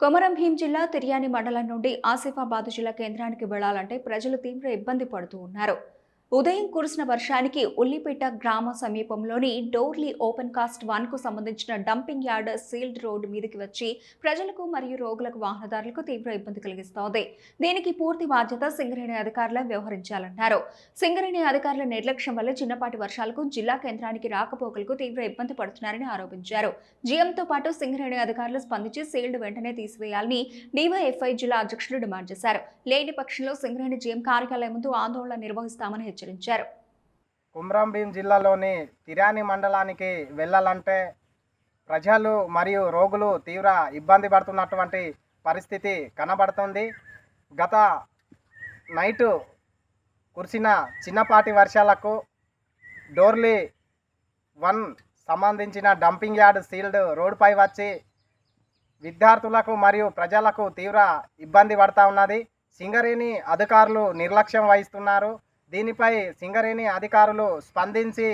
కొమరం భీం జిల్లా తిర్యాని మండలం నుండి ఆసిఫాబాద్ జిల్లా కేంద్రానికి వెళ్లాలంటే ప్రజలు తీవ్ర ఇబ్బంది పడుతూ ఉన్నారు. ఉదయం కురిసిన వర్షానికి ఉల్లిపేట గ్రామ సమీపంలోని డోర్లీ ఓపెన్ కాస్ట్ 1కు సంబంధించిన డంపింగ్ యార్డ్ సీల్డ్ రోడ్డు మీదకి వచ్చి ప్రజలకు మరియు రోగులకు వాహనదారులకు తీవ్ర ఇబ్బంది కలిగిస్తోంది. దీనికి పూర్తి బాధ్యత సింగరేణి అధికారులే వ్యవహరించాలన్నారు. సింగరేణి అధికారుల నిర్లక్ష్యం వల్ల చిన్నపాటి వర్షాలకు జిల్లా కేంద్రానికి రాకపోకలకు తీవ్ర ఇబ్బంది పడుతున్నారని ఆరోపించారు. జీఎంతో పాటు సింగరేణి అధికారులు స్పందించి సీల్డ్ వెంటనే తీసివేయాలని డీవైఎఫ్ఐ జిల్లా అధ్యక్షులు డిమాండ్ చేశారు. లేని పక్షంలో సింగరేణి జీఎం కార్యాలయం ముందు ఆందోళన నిర్వహిస్తామని హెచ్చరించారు. కొమరం భీం జిల్లాలోని తిర్యాని మండలానికి వెళ్ళాలంటే ప్రజలు మరియు రోగులు తీవ్ర ఇబ్బంది పడుతున్నటువంటి పరిస్థితి కనబడుతుంది. గత నైటు కురిసిన చిన్నపాటి వర్షాలకు డోర్లీ 1 సంబంధించిన డంపింగ్ యార్డ్ సీల్డ్ రోడ్డుపై వచ్చి విద్యార్థులకు మరియు ప్రజలకు తీవ్ర ఇబ్బంది పడుతూ ఉన్నది. సింగరేణి అధికారులు నిర్లక్ష్యం వహిస్తున్నారు. దీనిపై సింగరేణి అధికారులు స్పందించి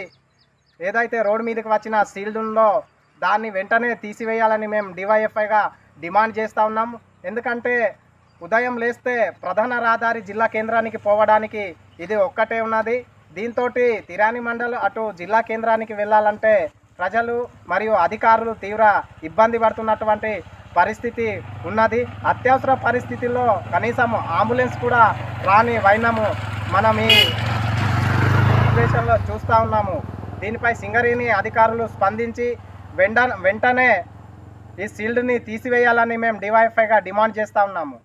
ఏదైతే రోడ్డు మీదకి వచ్చిన సీల్డ్ ఉందో దాన్ని వెంటనే తీసివేయాలని మేము డివైఎఫ్ఐగా డిమాండ్ చేస్తూ ఉన్నాం. ఎందుకంటే ఉదయం లేస్తే ప్రధాన రహదారి జిల్లా కేంద్రానికి పోవడానికి ఇది ఒక్కటే ఉన్నది. దీంతో తిర్యాని మండలం అటు జిల్లా కేంద్రానికి వెళ్ళాలంటే ప్రజలు మరియు అధికారులు తీవ్ర ఇబ్బంది పడుతున్నటువంటి పరిస్థితి ఉన్నది. అత్యవసర పరిస్థితుల్లో కనీసం అంబులెన్స్ కూడా రాని వైనము మనం ఈ సిచ్యువేషన్లో చూస్తూ ఉన్నాము. దీనిపై సింగరేణి అధికారులు స్పందించి వెంటనే ఈ సీల్డ్ని తీసివేయాలని మేము డివైఎఫ్ఐగా డిమాండ్ చేస్తూ ఉన్నాము.